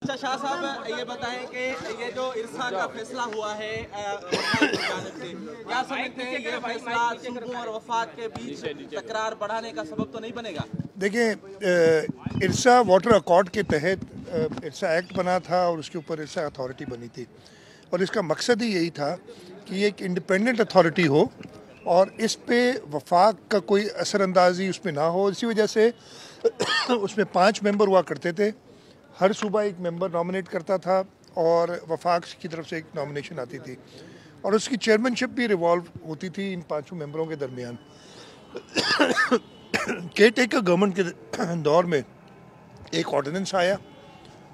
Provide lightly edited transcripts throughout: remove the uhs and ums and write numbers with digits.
अच्छा शाह साहब ये बताएं कि ये जो इरसा का फैसला हुआ है वफाक की जानिब से, क्या समझते हैं ये फैसला सूबों और वफाक के बीच तकरार बढ़ाने का सबब तो नहीं बनेगा? देखिए, इरसा वाटर अकॉर्ड के तहत इरसा एक्ट बना था और उसके ऊपर इरसा अथॉरिटी बनी थी और इसका मकसद ही यही था कि ये एक इंडिपेंडेंट अथॉरिटी हो और इस पे वफाक का कोई असरअंदाजी उसमें ना हो। इसी वजह से उसमें 5 मेंबर हुआ करते थे, हर सूबा एक मेंबर नॉमिनेट करता था और वफाक की तरफ से एक नॉमिनेशन आती थी और उसकी चेयरमैनशिप भी रिवॉल्व होती थी इन 5 मेंबरों के दरमियान। केयर टेकर गवर्नमेंट के दौर में एक ऑर्डिनेंस आया,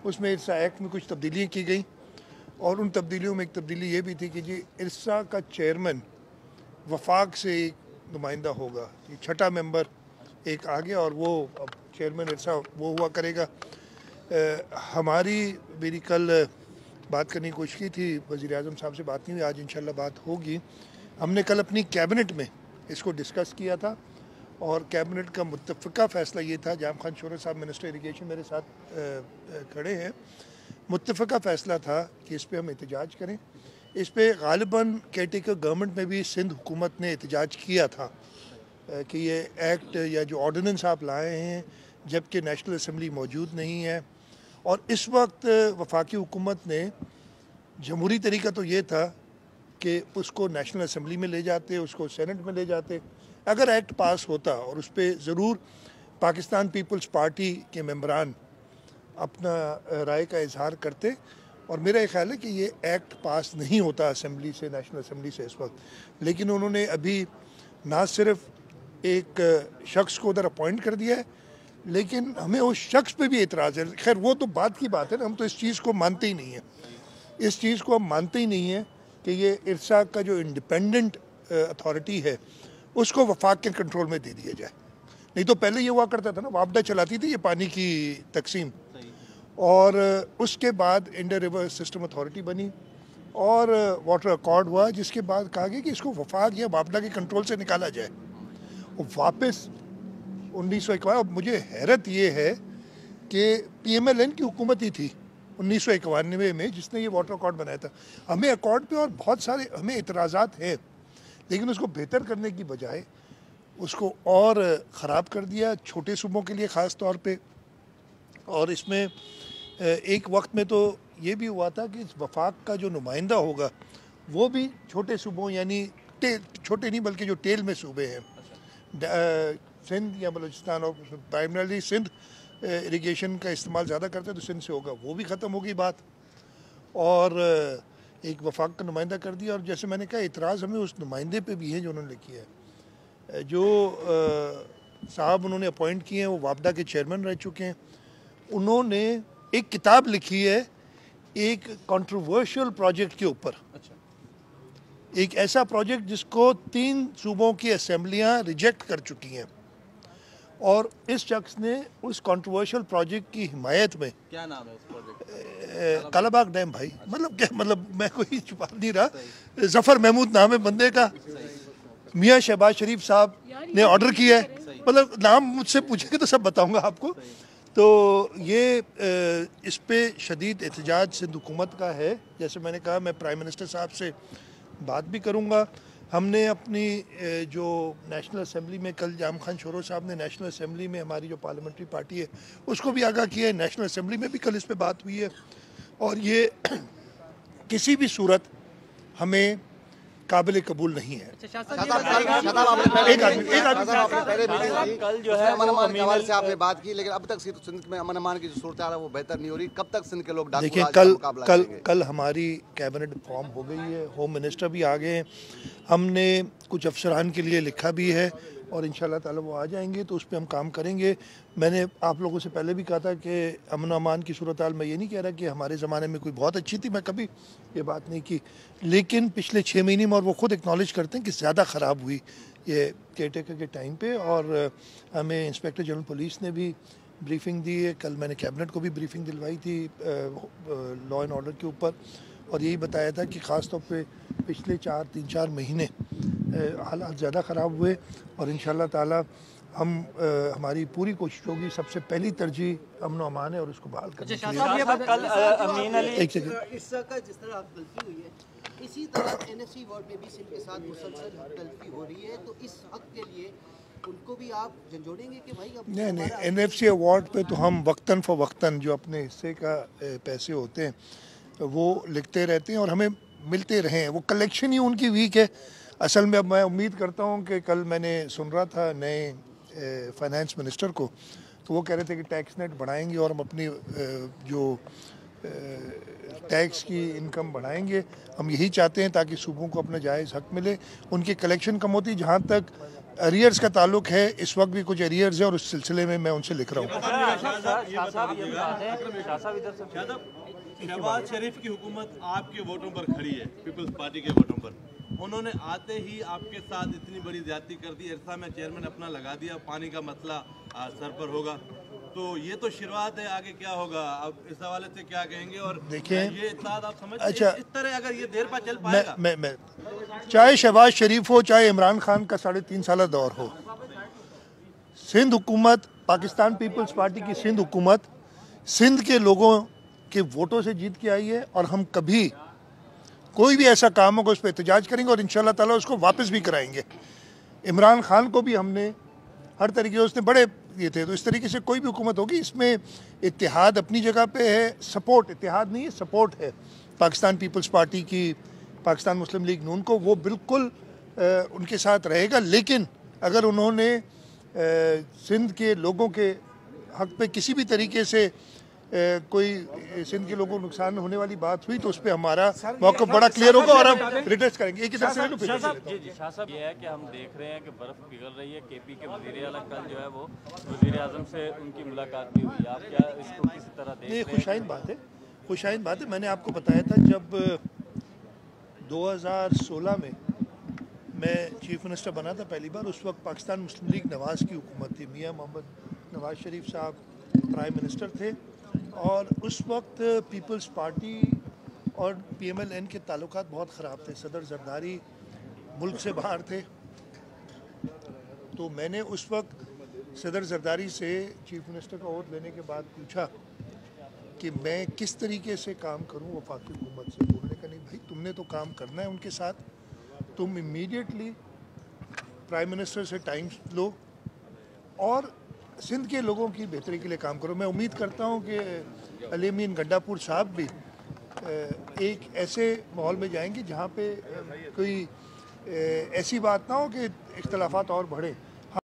उसमें इरसा एक्ट में कुछ तब्दीलियाँ की गई और उन तब्दीलियों में एक तब्दीली ये भी थी कि जी इरसा का चेयरमैन वफाक से एक नुमाइंदा होगा, ये 6ठा मेंबर एक आ गया और वो अब चेयरमैन इरसा वो हुआ करेगा। मेरी कल बात करने की कोशिश की थी, वज़ीर आज़म साहब से बात नहीं हुई, आज इंशाल्लाह बात होगी। हमने कल अपनी कैबिनेट में इसको डिस्कस किया था और कैबिनेट का मुत्तफ़िका फ़ैसला ये था, जाम खान शोरे साहब मिनिस्टर इरिगेशन मेरे साथ खड़े हैं, मुत्तफ़िका फ़ैसला था कि इस पर हम एहतजाज करें। इस पर ग़ालिबन केयरटेकर गवर्नमेंट में भी सिंध हुकूमत ने एहतजाज किया था कि ये एक्ट या जो ऑर्डिनेंस आप लाए हैं जबकि नेशनल असम्बली मौजूद नहीं है। और इस वक्त वफाकी हुकूमत ने जमहूरी तरीका तो ये था कि उसको नेशनल असम्बली में ले जाते, उसको सेनेट में ले जाते। अगर एक्ट पास होता और उस पर ज़रूर पाकिस्तान पीपल्स पार्टी के मेंबरान अपना राय का इजहार करते और मेरा ख्याल है कि ये एक्ट पास नहीं होता असम्बली से, नेशनल असम्बली से इस वक्त। लेकिन उन्होंने अभी ना सिर्फ एक शख्स को उधर अपॉइंट कर दिया है, लेकिन हमें उस शख्स पे भी एतराज़ है। खैर वो तो बात की बात है ना, हम तो इस चीज़ को मानते ही नहीं हैं, इस चीज़ को हम मानते ही नहीं हैं कि ये इरसा का जो इंडिपेंडेंट अथॉरिटी है उसको वफाक के कंट्रोल में दे दिया जाए। नहीं तो पहले ये हुआ करता था ना, वापडा चलाती थी ये पानी की तकसीम और उसके बाद इंडर रिवर सिस्टम अथॉरिटी बनी और वाटर अकॉर्ड हुआ, जिसके बाद कहा गया कि इसको वफाक या वापडा के कंट्रोल से निकाला जाए और वापस 1951। अब मुझे हैरत ये है कि PMLN की हुकूमत ही थी 1991 में जिसने ये वाटर अकॉर्ड बनाया था। हमें अकॉर्ड पे और बहुत सारे हमें एतराज़ात हैं, लेकिन उसको बेहतर करने की बजाय उसको और ख़राब कर दिया छोटे सूबों के लिए ख़ास तौर पे। और इसमें एक वक्त में तो ये भी हुआ था कि इस वफाक का जो नुमाइंदा होगा वो भी छोटे सूबों यानी छोटे नहीं बल्कि जो टेल में सूबे हैं, सिंध या बलूचिस्तान और प्राइमरली सिंध इरिगेशन का इस्तेमाल ज़्यादा करते हैं तो सिंध से होगा, वो भी ख़त्म होगी बात और एक वफाक का नुमाइंदा कर दिया। और जैसे मैंने कहा इतराज़ हमें उस नुमाइंदे पे भी है जो उन्होंने किया है। जो साहब उन्होंने अपॉइंट किए हैं वो वापडा के चेयरमैन रह चुके हैं, उन्होंने एक किताब लिखी है एक कंट्रोवर्शियल प्रोजेक्ट के ऊपर। एक ऐसा प्रोजेक्ट जिसको 3 सूबों की असेंबलियां रिजेक्ट कर चुकी हैं और इस शख्स ने उस कंट्रोवर्शियल प्रोजेक्ट की हिमायत में, क्या नाम है उस प्रोजेक्ट? कालाबाग डैम भाई, मतलब क्या, मतलब मैं कोई छुपा नहीं रहा, जफ़र महमूद नाम है बंदे का, मियाँ शहबाज शरीफ साहब ने ऑर्डर किया है, मतलब नाम मुझसे पूछेंगे तो सब बताऊंगा आपको। तो ये इस पे शदीद एहतजाज सिंध हुकूमत का है। जैसे मैंने कहा मैं प्राइम मिनिस्टर साहब से बात भी करूंगा। हमने अपनी जो नेशनल असेंबली में कल जाम खान शोरो साहब ने नेशनल असेंबली में हमारी जो पार्लियामेंट्री पार्टी है उसको भी आगाह किया है, नेशनल असेंबली में भी कल इस पे बात हुई है और ये किसी भी सूरत हमें काबिल कबूल नहीं है। कल जो है अमन अमान के हवाले से आपने बात की, लेकिन अब तक सिंध में अमन अमान की जो सूरत है वो बेहतर नहीं हो रही। कब तक सिंध के लोग देखिए कल हमारी कैबिनेट फॉर्म हो गई है, होम मिनिस्टर भी आ गए हैं, हमने कुछ अफसरान के लिए लिखा भी है और इंशाल्लाह ताला वो आ जाएंगे तो उस पर हम काम करेंगे। मैंने आप लोगों से पहले भी कहा था कि अमन अमान की सूरत हाल, मैं ये नहीं कह रहा कि हमारे ज़माने में कोई बहुत अच्छी थी, मैं कभी ये बात नहीं की, लेकिन पिछले 6 महीने में और वो खुद एक्नॉलेज करते हैं कि ज़्यादा ख़राब हुई ये केयरटेकर के टाइम पे। और हमें इंस्पेक्टर जनरल पुलिस ने भी ब्रीफिंग दी है, कल मैंने कैबिनेट को भी ब्रीफिंग दिलवाई थी लॉ एंड ऑर्डर के ऊपर और यही बताया था कि ख़ास तौर पे पिछले 3-4 महीने हालात ज़्यादा ख़राब हुए और इंशाल्लाह ताला हमारी पूरी कोशिश होगी, सबसे पहली तरजीह अमन व अमान है और उसको बहाल करने के लिए। कल अमीन अली एक सेकंड, इस का जिस तरह आप तलफी हुई है, इसी तरह एनएफसी वार्ड में भी सिंध के साथ मुसलसल तलफी हो रही है, तो इस हक के लिए उनको भी आप झंझोड़ेंगे कि भाई अब नहीं, एनएफसी अवार्ड पे तो हम वक्तन फ़वक्तन जो अपने हिस्से का पैसे होते हैं वो लिखते रहते हैं और हमें मिलते रहे हैं। वो कलेक्शन ही उनकी वीक है असल में। अब मैं उम्मीद करता हूँ कि कल मैंने सुन रहा था नए फाइनेंस मिनिस्टर को, तो वो कह रहे थे कि टैक्स नेट बढ़ाएंगे और हम अपनी जो टैक्स की इनकम बढ़ाएंगे। हम यही चाहते हैं ताकि सूबों को अपना जायज़ हक मिले। उनकी कलेक्शन कम होती, जहाँ तक अरियर्स का ताल्लुक है इस वक्त भी कुछ अरियर्स है और उस सिलसिले में मैं उनसे लिख रहा हूँ। शहबाज शरीफ की हुकूमत आपके वोटों पर खड़ी है, पीपल्स पार्टी के वोटों पर। उन्होंने आते ही आपके साथ इतनी बड़ी ज्यादती कर दी, इरसा में चेयरमैन अपना लगा दिया, पानी का मसला सर पर होगा। तो ये तो शुरुआत है, आगे क्या होगा? अब इस हवाले से क्या कहेंगे? और देखिए, ये इत्तेहाद आप समझते अच्छा, इस तरह अगर ये देर पर चल पाएगा? मैं चाहे शहबाज शरीफ हो, चाहे इमरान खान का 3.5 साल दौर हो, सिंध हुकूमत, पाकिस्तान पीपल्स पार्टी की सिंध हुकूमत सिंध के लोगों के वोटों से जीत के आई है और हम कभी कोई भी ऐसा काम होगा उस पर एहतजाज करेंगे और इंशाल्लाह ताला उसको वापस भी कराएंगे। इमरान खान को भी हमने हर तरीके से, उसने बड़े ये थे, तो इस तरीके से कोई भी हुकूमत होगी इसमें इत्तेहाद अपनी जगह पे है, सपोर्ट, इत्तेहाद नहीं है सपोर्ट है पाकिस्तान पीपल्स पार्टी की, पाकिस्तान मुस्लिम लीग नून को, वो बिल्कुल उनके साथ रहेगा। लेकिन अगर उन्होंने सिंध के लोगों के हक पे किसी भी तरीके से कोई सिंध के लोगों को नुकसान होने वाली बात हुई तो उस पर हमारा मौक़िफ़ बड़ा क्लियर होगा और हम रिटेस्ट करेंगे। एक इधर से शाह साहब, ये है कि हम देख रहे हैं कि बर्फ़ पिघल रही है। केपी के वज़ीर आला कल जो है वो वज़ीर आज़म से उनकी मुलाकात भी हुई। आप क्या इसको किसी तरह देख रहे हैं? खुशाइन बात है, खुशाइन बात है। मैंने आपको बताया था जब 2016 में मैं चीफ मिनिस्टर बना था पहली बार, उस वक्त पाकिस्तान मुस्लिम लीग नवाज़ की हुकूमत थी, मियाँ मोहम्मद नवाज़ शरीफ साहब प्राइम मिनिस्टर थे और उस वक्त पीपल्स पार्टी और PMLN के ताल्लुकात बहुत ख़राब थे। सदर जरदारी मुल्क से बाहर थे, तो मैंने उस वक्त सदर जरदारी से चीफ मिनिस्टर का ओहद लेने के बाद पूछा कि मैं किस तरीके से काम करूं वफाकी हुकूमत से। उन्होंने कहा नहीं भाई, तुमने तो काम करना है उनके साथ, तुम इमीडिएटली प्राइम मिनिस्टर से टाइम लो और सिंध के लोगों की बेहतरी के लिए काम करो। मैं उम्मीद करता हूं कि अली अमीन गंडापुर साहब भी एक ऐसे माहौल में जाएंगे जहां पे कोई ऐसी बात ना हो कि इख्तलाफात और बढ़े।